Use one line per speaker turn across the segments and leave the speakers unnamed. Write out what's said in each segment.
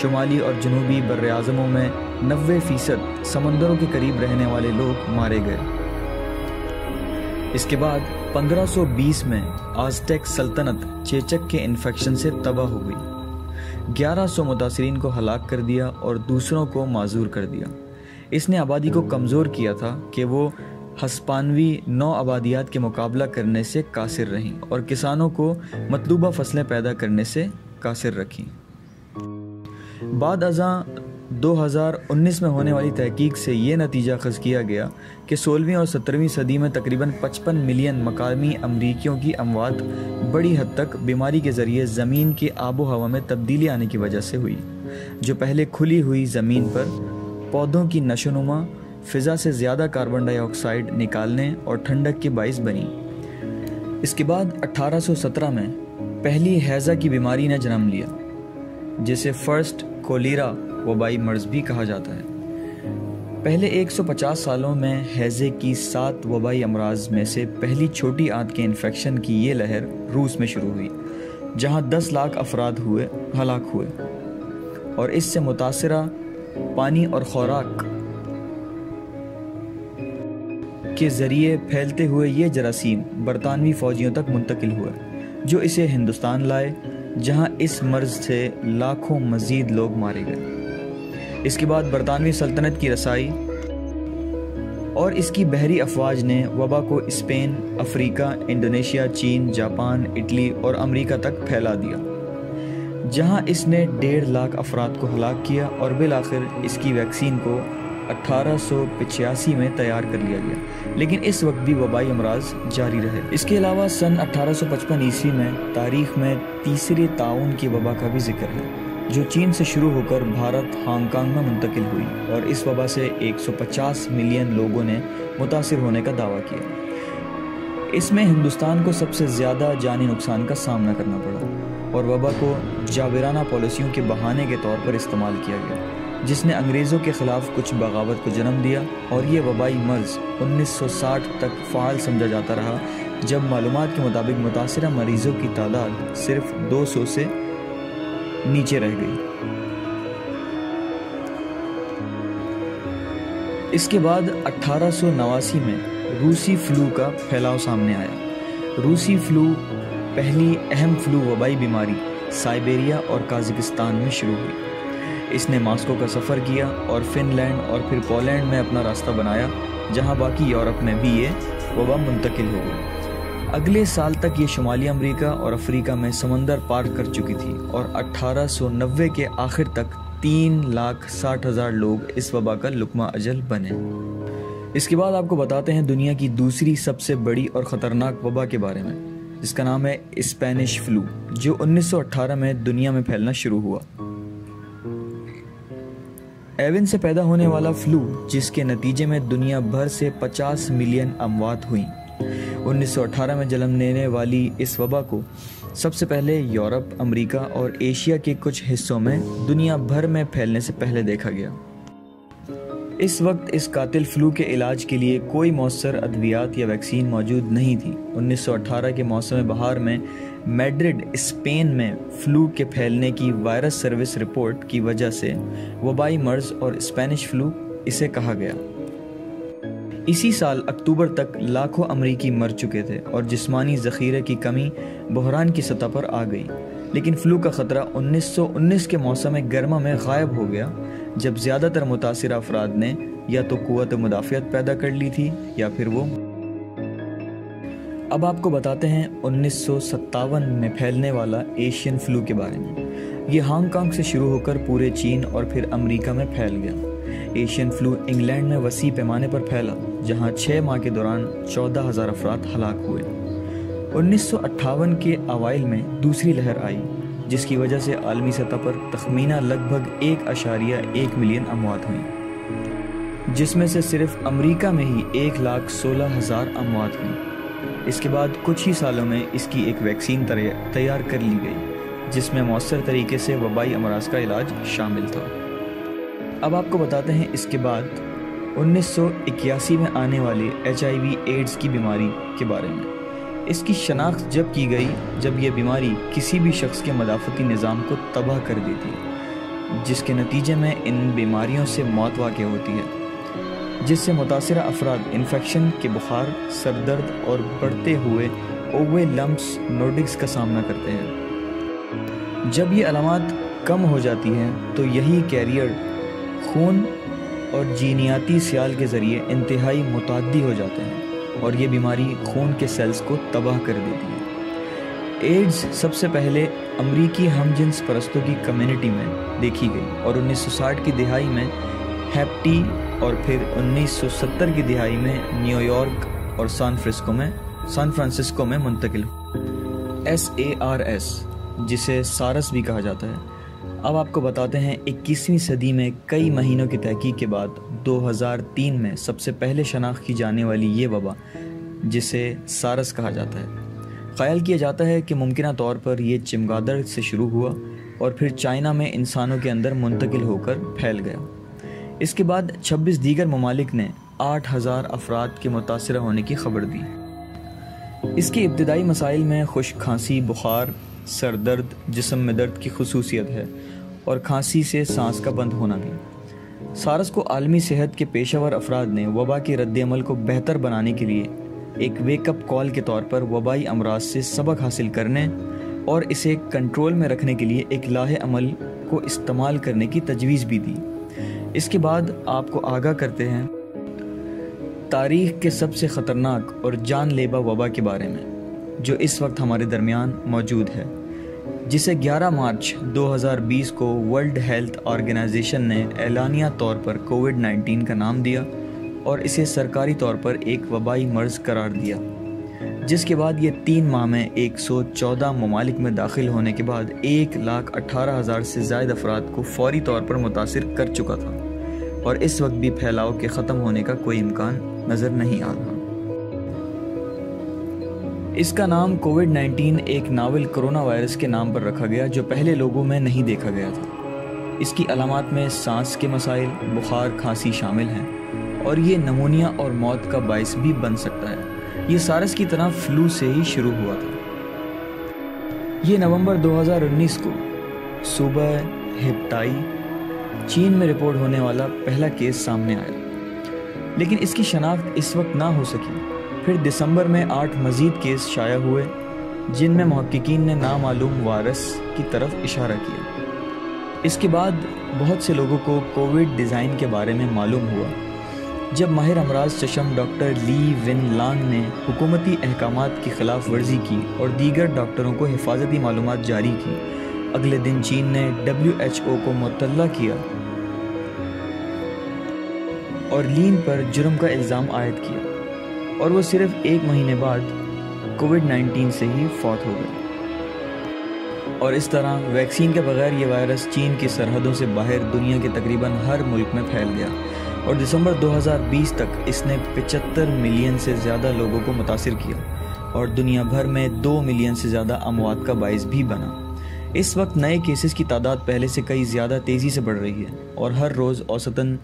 شمالی اور جنوبی بر اعظموں میں 90% سمندروں کے قریب رہنے والے لوگ مارے گئے۔ اس کے بعد 1520 میں آزٹیک سلطنت چیچک کے انفیکشن سے تباہ ہو گئی، 1100 متاثرین کو ہلاک کر دیا اور دوسروں کو معذور کر دیا۔ اس نے آبادی کو کمزور کیا تھا کہ وہ ہسپانوی نو آبادیات کے مقابلہ کرنے سے قاصر رہیں اور کسانوں کو مطلوبہ فصلیں پیدا کرنے سے قاصر رکھیں۔ بعد ازاں 2019 میں ہونے والی تحقیق سے یہ نتیجہ اخذ کیا گیا کہ 16ویں اور 17ویں صدی میں تقریباً 55 ملین مقامی امریکیوں کی اموات بڑی حد تک بیماری کے ذریعے زمین کی آب و ہوا میں تبدیلی آنے کی وجہ سے ہوئی، جو پہلے کھلی ہوئی زمین پر پودوں کی نشو و نما، فضا سے زیادہ کاربن ڈائی آکسائیڈ نکالنے اور ٹھنڈک کے باعث بنی۔ اس کے بعد 1817 میں پہلی ہیضہ کی بیماری نے جنم لیا، جسے فرسٹ کولیرا وبائی مرض بھی کہا جاتا ہے۔ پہلے 150 سالوں میں ہیضے کی 7 وبائی امراض میں سے پہلی چھوٹی آنت کے انفیکشن کی یہ لہر روس میں شروع ہوئی، جہاں 10 لاکھ افراد ہلاک ہوئے، اور اس سے متاثرہ پانی اور خوراک کے ذریعے پھیلتے ہوئے یہ جراثیم برطانوی فوجیوں تک منتقل ہوئے، جو اسے ہندوستان لائے، جہاں اس مرض سے لاکھوں مزید لوگ مارے گئے۔ اس کے بعد برطانوی سلطنت کی رسائی اور اس کی بحری افواج نے وبا کو اسپین، افریقہ، انڈونیشیا، چین، جاپان، اٹلی اور امریکہ تک پھیلا دیا، جہاں اس نے 1.5 لاکھ افراد کو ہلاک کیا، اور بالآخر اس کی ویکسین کو 1885 میں تیار کر لیا گیا، لیکن اس وقت بھی وبائی امراض جاری رہے۔ اس کے علاوہ سن 1855 عیسوی میں تاریخ میں تیسری طاعون کی وبا کا بھی ذکر ہے، جو چین سے شروع ہو کر بھارت، ہانگ کانگ میں منتقل ہوئی، اور اس وبا سے 150 ملین لوگوں نے متاثر ہونے کا دعویٰ کیا۔ اس میں ہندوستان کو سب سے زیادہ جانی نقصان کا سامنا کرنا پڑا، اور وبا کو جابرانہ پالیسیوں کے بہانے کے طور پر استعمال کیا گیا، جس نے انگریزوں کے خلاف کچھ بغاوت کو جنم دیا، اور یہ وبائی مرض 1960 تک فعال سمجھا جاتا رہا، جب معلومات کے مطابق متاثرہ مریضوں کی تعداد صرف 200 سے نیچے رہ گئی۔ اس کے بعد 1889 میں روسی فلو کا پھیلاؤ سامنے آیا۔ روسی فلو پہلی اہم فلو وبائی بیماری سائبیریا اور قازقستان میں شروع ہوئی۔ اس نے ماسکو کا سفر کیا اور فن لینڈ اور پھر پولینڈ میں اپنا راستہ بنایا، جہاں باقی یورپ میں بھی یہ وبا منتقل ہو گئی۔ اگلے سال تک یہ شمالی امریکہ اور افریقہ میں سمندر پار کر چکی تھی، اور 1890 کے آخر تک 3,60,000 لوگ اس وبا کا لقمہ اجل بنے۔ اس کے بعد آپ کو بتاتے ہیں دنیا کی دوسری سب سے بڑی اور خطرناک وبا کے بارے میں، جس کا نام ہے اسپینش فلو، جو 1918 میں دنیا میں پھیلنا شروع ہوا۔ ایون سے پیدا ہونے والا فلو، جس کے نتیجے میں دنیا بھر سے 50 ملین اموات ہوئیں۔ 1918 میں جنم لینے والی اس وبا کو سب سے پہلے یورپ، امریکہ اور ایشیا کے کچھ حصوں میں دنیا بھر میں پھیلنے سے پہلے دیکھا گیا۔ اس وقت اس قاتل فلو کے علاج کے لیے کوئی مؤثر ادویات یا ویکسین موجود نہیں تھی۔ 1918 کے موسم بہار میں میڈرڈ، اسپین میں فلو کے پھیلنے کی وائرس سروس رپورٹ کی وجہ سے وبائی مرض اور اسپینش فلو اسے کہا گیا۔ اسی سال اکتوبر تک لاکھوں امریکی مر چکے تھے، اور جسمانی ذخیرے کی کمی بحران کی سطح پر آ گئی، لیکن فلو کا خطرہ 1919 کے موسم گرما میں غائب ہو گیا، جب زیادہ تر متاثرہ افراد نے یا تو قوت مدافعت پیدا کر لی تھی یا پھر وہ۔ اب آپ کو بتاتے ہیں 1957 میں پھیلنے والا ایشین فلو کے بارے میں۔ یہ ہانگ کانگ سے شروع ہو کر پورے چین اور پھر امریکہ میں پھیل گیا۔ ایشین فلو انگلینڈ میں وسیع پیمانے پر پھیلا، جہاں 6 ماہ کے دوران 14,000 افراد ہلاک ہوئے۔ 1958 کے اوائل میں دوسری لہر آئی، جس کی وجہ سے عالمی سطح پر تخمینہ لگ بھگ 1.1 ملین اموات ہوئیں، جس میں سے صرف امریکہ میں ہی 1,16,000 اموات ہوئیں۔ اس کے بعد کچھ ہی سالوں میں اس کی ایک ویکسین تیار کر لی گئی، جس میں مؤثر طریقے سے وبائی امراض کا علاج شامل تھا۔ اب آپ کو بتاتے ہیں اس کے بعد 1981 میں آنے والے HIV ایڈز کی بیماری کے بارے میں۔ اس کی شناخت جب کی گئی جب یہ بیماری کسی بھی شخص کے مدافعتی نظام کو تباہ کر دیتی ہے۔ جس کے نتیجے میں ان بیماریوں سے موت واقع ہوتی ہے، جس سے متاثرہ افراد انفیکشن کے بخار، سر درد اور بڑھتے ہوئے اوے لمپس نوڈکس کا سامنا کرتے ہیں۔ جب یہ علامات کم ہو جاتی ہیں تو یہی کیریئر خون اور جینیاتی سیال کے ذریعے انتہائی متعدی ہو جاتے ہیں اور یہ بیماری خون کے سیلز کو تباہ کر دیتی ہے۔ ایڈز سب سے پہلے امریکی ہم جنس پرستوں کی کمیونٹی میں دیکھی گئی اور 1960 کی دہائی میں ہیپٹی اور پھر 1970 کی دہائی میں نیو یارک اور سان فرانسسکو میں منتقل ہوئی۔ SARS جسے سارس بھی کہا جاتا ہے۔ اب آپ کو بتاتے ہیں 21ویں صدی میں کئی مہینوں کی تحقیق کے بعد 2003 میں سب سے پہلے شناخت کی جانے والی یہ وبا جسے سارس کہا جاتا ہے، خیال کیا جاتا ہے کہ ممکنہ طور پر یہ چمگادڑ سے شروع ہوا اور پھر چائنا میں انسانوں کے اندر منتقل ہو کر پھیل گیا۔ اس کے بعد 26 دیگر ممالک نے 8000 افراد کے متاثرہ ہونے کی خبر دی۔ اس کے ابتدائی مسائل میں خشک کھانسی، بخار، سر درد، جسم میں درد کی خصوصیت ہے اور کھانسی سے سانس کا بند ہونا بھی۔ سارس کو عالمی صحت کے پیشہ ور افراد نے وبا کے رد عمل کو بہتر بنانے کے لیے ایک ویک اپ کال کے طور پر وبائی امراض سے سبق حاصل کرنے اور اسے کنٹرول میں رکھنے کے لیے ایک لاہ عمل کو استعمال کرنے کی تجویز بھی دی۔ اس کے بعد آپ کو آگاہ کرتے ہیں تاریخ کے سب سے خطرناک اور جان لیوا وبا کے بارے میں جو اس وقت ہمارے درمیان موجود ہے، جسے 11 مارچ 2020 کو ورلڈ ہیلتھ آرگنائزیشن نے اعلانیہ طور پر کووڈ-19 کا نام دیا اور اسے سرکاری طور پر ایک وبائی مرض قرار دیا، جس کے بعد یہ 3 ماہ میں 114 ممالک میں داخل ہونے کے بعد 1,18,000 سے زائد افراد کو فوری طور پر متاثر کر چکا تھا اور اس وقت بھی پھیلاؤ کے ختم ہونے کا کوئی امکان نظر نہیں آ رہا۔ اس کا نام کووڈ-19 ایک ناول کرونا وائرس کے نام پر رکھا گیا جو پہلے لوگوں میں نہیں دیکھا گیا تھا۔ اس کی علامات میں سانس کے مسائل، بخار، کھانسی شامل ہیں اور یہ نمونیا اور موت کا باعث بھی بن سکتا ہے۔ یہ سارس کی طرح فلو سے ہی شروع ہوا تھا۔ یہ نومبر 2019 کو صوبہ ہیپٹائی، چین میں رپورٹ ہونے والا پہلا کیس سامنے آیا، لیکن اس کی شناخت اس وقت نہ ہو سکی۔ پھر دسمبر میں 8 مزید کیس شائع ہوئے جن میں محققین نے نامعلوم وائرس کی طرف اشارہ کیا۔ اس کے بعد بہت سے لوگوں کو کووڈ ڈیزائن کے بارے میں معلوم ہوا جب ماہر امراض چشم ڈاکٹر لی ون لانگ نے حکومتی احکامات کی خلاف ورزی کی اور دیگر ڈاکٹروں کو حفاظتی معلومات جاری کی۔ اگلے دن چین نے WHO کو مطلع کیا اور لین پر جرم کا الزام عائد کیا اور وہ صرف 1 مہینے بعد کووڈ-19 سے ہی فوت ہو گئے۔ اور اس طرح ویکسین کے بغیر یہ وائرس چین کی سرحدوں سے باہر دنیا کے تقریباً ہر ملک میں پھیل گیا اور دسمبر 2020 تک اس نے 75 ملین سے زیادہ لوگوں کو متاثر کیا اور دنیا بھر میں 2 ملین سے زیادہ اموات کا باعث بھی بنا۔ اس وقت نئے کیسز کی تعداد پہلے سے کئی زیادہ تیزی سے بڑھ رہی ہے اور ہر روز اوسطاً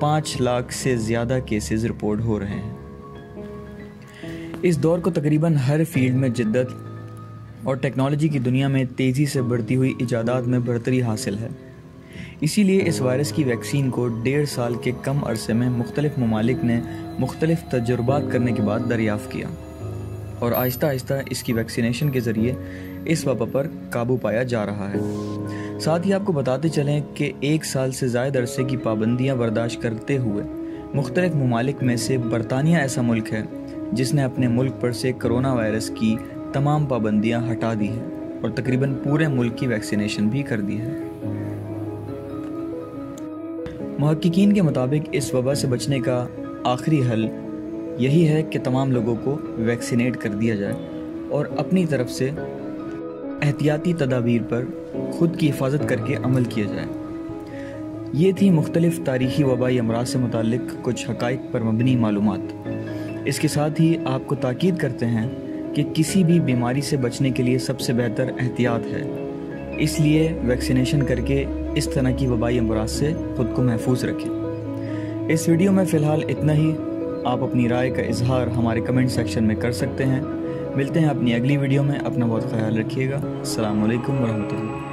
5 لاکھ سے زیادہ کیسز رپورٹ ہو رہے ہیں۔ اس دور کو تقریباً ہر فیلڈ میں جدت اور ٹیکنالوجی کی دنیا میں تیزی سے بڑھتی ہوئی ایجادات میں بڑھتری حاصل ہے۔ اسی لیے اس وائرس کی ویکسین کو 1.5 سال کے کم عرصے میں مختلف ممالک نے مختلف تجربات کرنے کے بعد دریافت کیا اور آہستہ آہستہ اس کی ویکسینیشن کے ذریعے اس وبا پر قابو پایا جا رہا ہے۔ ساتھ ہی آپ کو بتاتے چلیں کہ 1 سال سے زائد عرصے کی پابندیاں برداشت کرتے ہوئے مختلف ممالک میں سے برطانیہ ایسا ملک ہے جس نے اپنے ملک پر سے کرونا وائرس کی تمام پابندیاں ہٹا دی ہیں اور تقریباً پورے ملک کی ویکسینیشن بھی کر دی ہے۔ محققین کے مطابق اس وبا سے بچنے کا آخری حل یہی ہے کہ تمام لوگوں کو ویکسینیٹ کر دیا جائے اور اپنی طرف سے احتیاطی تدابیر پر خود کی حفاظت کر کے عمل کیا جائے۔ یہ تھی مختلف تاریخی وبائی امراض سے متعلق کچھ حقائق پر مبنی معلومات۔ اس کے ساتھ ہی آپ کو تاکید کرتے ہیں کہ کسی بھی بیماری سے بچنے کے لیے سب سے بہتر احتیاط ہے، اس لیے ویکسینیشن کر کے اس طرح کی وبائی امراض سے خود کو محفوظ رکھیں۔ اس ویڈیو میں فی الحال اتنا ہی۔ آپ اپنی رائے کا اظہار ہمارے کمنٹ سیکشن میں کر سکتے ہیں۔ ملتے ہیں اپنی اگلی ویڈیو میں۔ اپنا بہت خیال رکھیے گا۔ السلام علیکم ورحمۃ اللہ۔